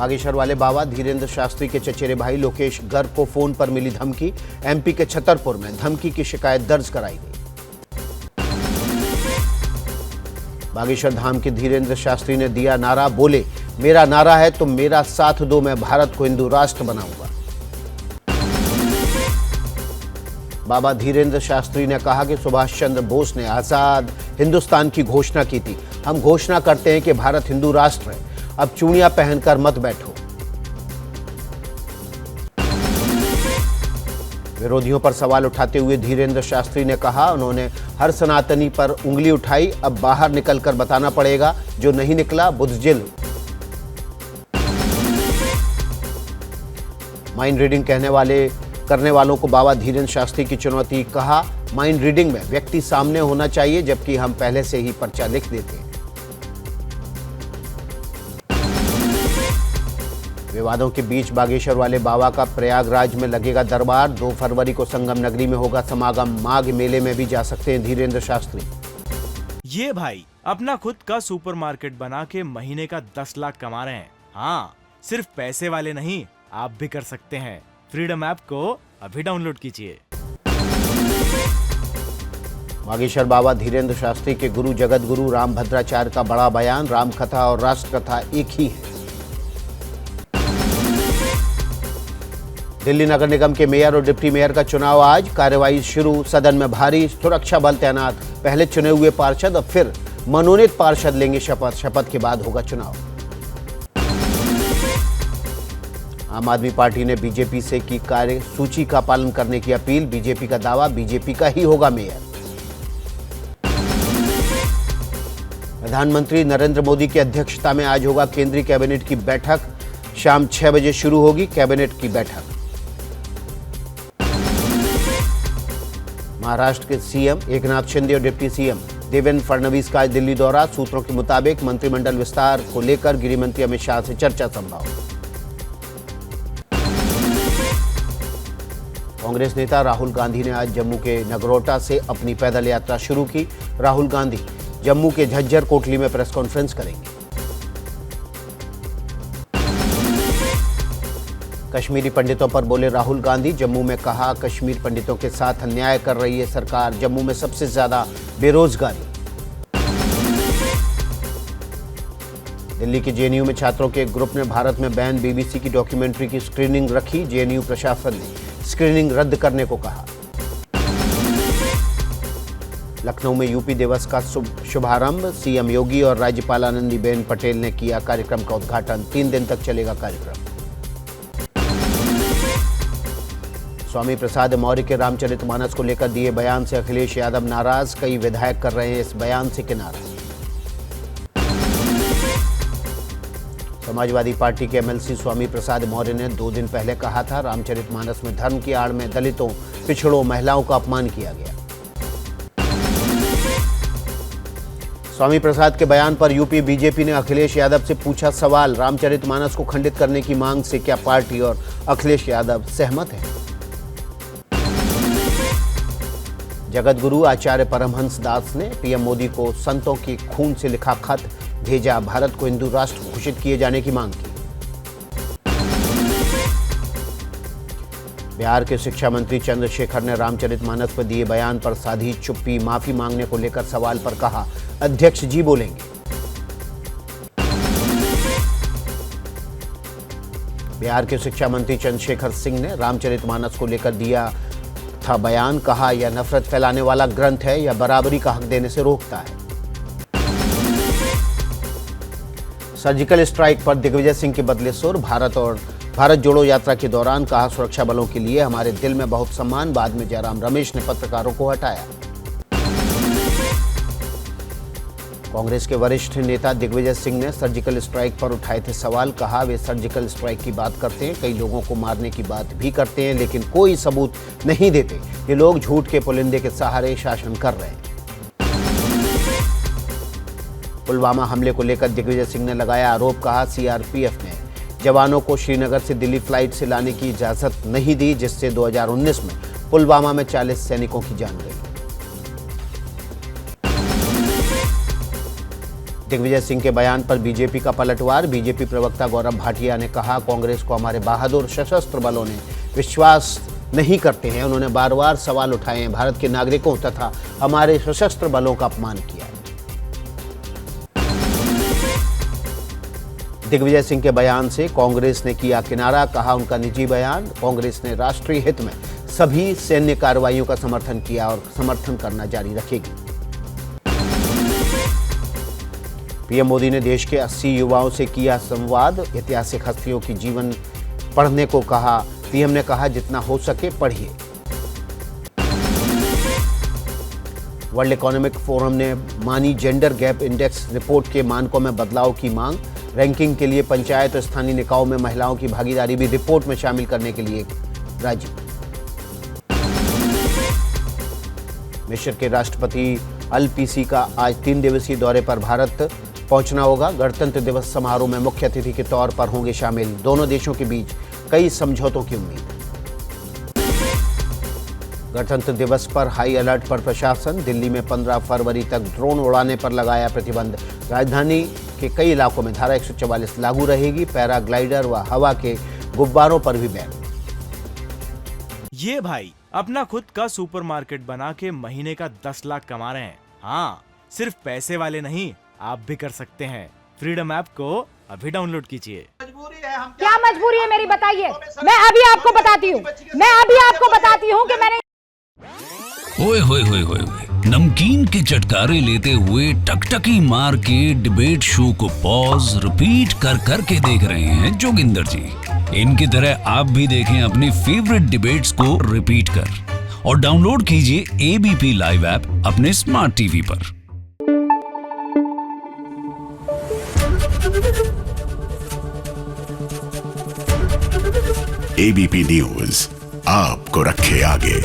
बागेश्वर वाले बाबा धीरेन्द्र शास्त्री के चचेरे भाई लोकेश गर्ग को फोन पर मिली धमकी। एमपी के छतरपुर में धमकी की शिकायत दर्ज कराई गई। बागेश्वर धाम के धीरेन्द्र शास्त्री ने दिया नारा, बोले मेरा नारा है तुम मेरा साथ दो, मैं भारत को हिंदू राष्ट्र बनाऊंगा। बाबा धीरेन्द्र शास्त्री ने कहा कि सुभाष चंद्र बोस ने आजाद हिंदुस्तान की घोषणा की थी। हम घोषणा करते हैं कि भारत हिंदू राष्ट्र है, अब चूड़ियां पहनकर मत बैठो। विरोधियों पर सवाल उठाते हुए धीरेन्द्र शास्त्री ने कहा, उन्होंने हर सनातनी पर उंगली उठाई, अब बाहर निकलकर बताना पड़ेगा, जो नहीं निकला बुद्धजिल। माइंड रीडिंग करने वालों को बाबा धीरेन्द्र शास्त्री की चुनौती। कहा, माइंड रीडिंग में व्यक्ति सामने होना चाहिए, जबकि हम पहले से ही पर्चा लिख देते हैं। विवादों के बीच बागेश्वर वाले बाबा का प्रयागराज में लगेगा दरबार। 2 फरवरी को संगम नगरी में होगा समागम। माघ मेले में भी जा सकते हैं धीरेन्द्र शास्त्री। ये भाई अपना खुद का सुपरमार्केट बना के महीने का 10 लाख कमा रहे हैं। हाँ, सिर्फ पैसे वाले नहीं, आप भी कर सकते हैं। फ्रीडम ऐप को अभी डाउनलोड कीजिए। बागेश्वर बाबा धीरेन्द्र शास्त्री के गुरु जगत गुरु रामभद्राचार्य का बड़ा बयान, राम कथा और राष्ट्र कथा एक ही है। दिल्ली नगर निगम के मेयर और डिप्टी मेयर का चुनाव आज, कार्यवाही शुरू। सदन में भारी सुरक्षा बल तैनात। पहले चुने हुए पार्षद और फिर मनोनीत पार्षद लेंगे शपथ। शपथ के बाद होगा चुनाव। आम आदमी पार्टी ने बीजेपी से की कार्य सूची का पालन करने की अपील। बीजेपी का दावा, बीजेपी का ही होगा मेयर। प्रधानमंत्री नरेंद्र मोदी की अध्यक्षता में आज होगा केंद्रीय कैबिनेट की बैठक। शाम 6 बजे शुरू होगी कैबिनेट की बैठक। महाराष्ट्र के सीएम एकनाथ शिंदे और डिप्टी सीएम देवेंद्र फडणवीस का आज दिल्ली दौरा। सूत्रों के मुताबिक मंत्रिमंडल विस्तार को लेकर गृह मंत्री अमित शाह से चर्चा संभव। कांग्रेस नेता राहुल गांधी ने आज जम्मू के नगरोटा से अपनी पैदल यात्रा शुरू की। राहुल गांधी जम्मू के झज्जर कोटली में प्रेस कॉन्फ्रेंस करेंगे। कश्मीरी पंडितों पर बोले राहुल गांधी। जम्मू में कहा, कश्मीर पंडितों के साथ अन्याय कर रही है सरकार। जम्मू में सबसे ज्यादा बेरोजगारी। दिल्ली के जेएनयू में छात्रों के एक ग्रुप ने भारत में बैन बीबीसी की डॉक्यूमेंट्री की स्क्रीनिंग रखी। जेएनयू प्रशासन ने स्क्रीनिंग रद्द करने को कहा। लखनऊ में यूपी दिवस का शुभारंभ। सीएम योगी और राज्यपाल आनंदीबेन पटेल ने किया कार्यक्रम का उद्घाटन। 3 दिन तक चलेगा कार्यक्रम। स्वामी प्रसाद मौर्य के रामचरितमानस को लेकर दिए बयान से अखिलेश यादव नाराज। कई विधायक कर रहे हैं इस बयान से किनारा। समाजवादी पार्टी के एमएलसी स्वामी प्रसाद मौर्य ने 2 दिन पहले कहा था, रामचरितमानस में धर्म की आड़ में दलितों, पिछड़ों, महिलाओं का अपमान किया गया। स्वामी प्रसाद के बयान पर यूपी बीजेपी ने अखिलेश यादव से पूछा सवाल, रामचरितमानस को खंडित करने की मांग से क्या पार्टी और अखिलेश यादव सहमत हैं? जगत गुरु आचार्य परमहंस दास ने पीएम मोदी को संतों के खून से लिखा खत भेजा। भारत को हिंदू राष्ट्र घोषित किए जाने की मांग की। बिहार के शिक्षा मंत्री चंद्रशेखर ने रामचरितमानस पर दिए बयान पर साधी चुप्पी। माफी मांगने को लेकर सवाल पर कहा, अध्यक्ष जी बोलेंगे। बिहार के शिक्षा मंत्री चंद्रशेखर सिंह ने रामचरितमानस को लेकर दिया था बयान। कहा, यह नफरत फैलाने वाला ग्रंथ है, यह बराबरी का हक देने से रोकता है। सर्जिकल स्ट्राइक पर दिग्विजय सिंह के बदले सुर। भारत जोड़ो यात्रा के दौरान कहा, सुरक्षा बलों के लिए हमारे दिल में बहुत सम्मान। बाद में जयराम रमेश ने पत्रकारों को हटाया। कांग्रेस के वरिष्ठ नेता दिग्विजय सिंह ने सर्जिकल स्ट्राइक पर उठाए थे सवाल। कहा, वे सर्जिकल स्ट्राइक की बात करते हैं, कई लोगों को मारने की बात भी करते हैं, लेकिन कोई सबूत नहीं देते। ये लोग झूठ के पुलिंदे के सहारे शासन कर रहे हैं। पुलवामा हमले को लेकर दिग्विजय सिंह ने लगाया आरोप। कहा, सीआरपीएफ ने जवानों को श्रीनगर से दिल्ली फ्लाइट से लाने की इजाजत नहीं दी, जिससे 2019 में पुलवामा में 40 सैनिकों की जान गई। दिग्विजय सिंह के बयान पर बीजेपी का पलटवार। बीजेपी प्रवक्ता गौरव भाटिया ने कहा, कांग्रेस को हमारे बहादुर सशस्त्र बलों ने विश्वास नहीं करते हैं। उन्होंने बार बार सवाल उठाए हैं, भारत के नागरिकों तथा हमारे सशस्त्र बलों का अपमान किया है। दिग्विजय सिंह के बयान से कांग्रेस ने किया किनारा, कहा उनका निजी बयान। कांग्रेस ने राष्ट्रीय हित में सभी सैन्य कार्रवाइयों का समर्थन किया और समर्थन करना जारी रखेगी। पीएम मोदी ने देश के 80 युवाओं से किया संवाद। ऐतिहासिक हस्तियों की जीवन पढ़ने को कहा। पीएम ने कहा, जितना हो सके पढ़िए। वर्ल्ड इकोनॉमिक फोरम ने मानी जेंडर गैप इंडेक्स रिपोर्ट के मानकों में बदलाव की मांग। रैंकिंग के लिए पंचायत और स्थानीय निकायों में महिलाओं की भागीदारी भी रिपोर्ट में शामिल करने के लिए राजी। मिस्र के राष्ट्रपति अल-सीसी का आज 3 दिवसीय दौरे पर भारत पहुंचना होगा। गणतंत्र दिवस समारोह में मुख्य अतिथि के तौर पर होंगे शामिल। दोनों देशों के बीच कई समझौतों की उम्मीद। गणतंत्र दिवस पर हाई अलर्ट पर प्रशासन। दिल्ली में 15 फरवरी तक ड्रोन उड़ाने पर लगाया प्रतिबंध। राजधानी के कई इलाकों में धारा 144 लागू रहेगी। पैराग्लाइडर व हवा के गुब्बारों पर भी बैन। ये भाई अपना खुद का सुपरमार्केट बना के महीने का 10 लाख कमा रहे हैं। हाँ, सिर्फ पैसे वाले नहीं, आप भी कर सकते हैं। फ्रीडम ऐप को अभी डाउनलोड कीजिए। क्या मजबूरी है मेरी, बताइए। मैं अभी आपको बताती हूँ कि मैंने ओए होए होए होए नमकीन के चटकारे लेते हुए टकटकी मार के डिबेट शो को पॉज रिपीट कर करके देख रहे हैं जोगिंदर जी। इनकी तरह आप भी देखें अपनी फेवरेट डिबेट्स को रिपीट कर और डाउनलोड कीजिए एबीपी लाइव ऐप अपने स्मार्ट टीवी पर। एबीपी न्यूज आपको रखे आगे।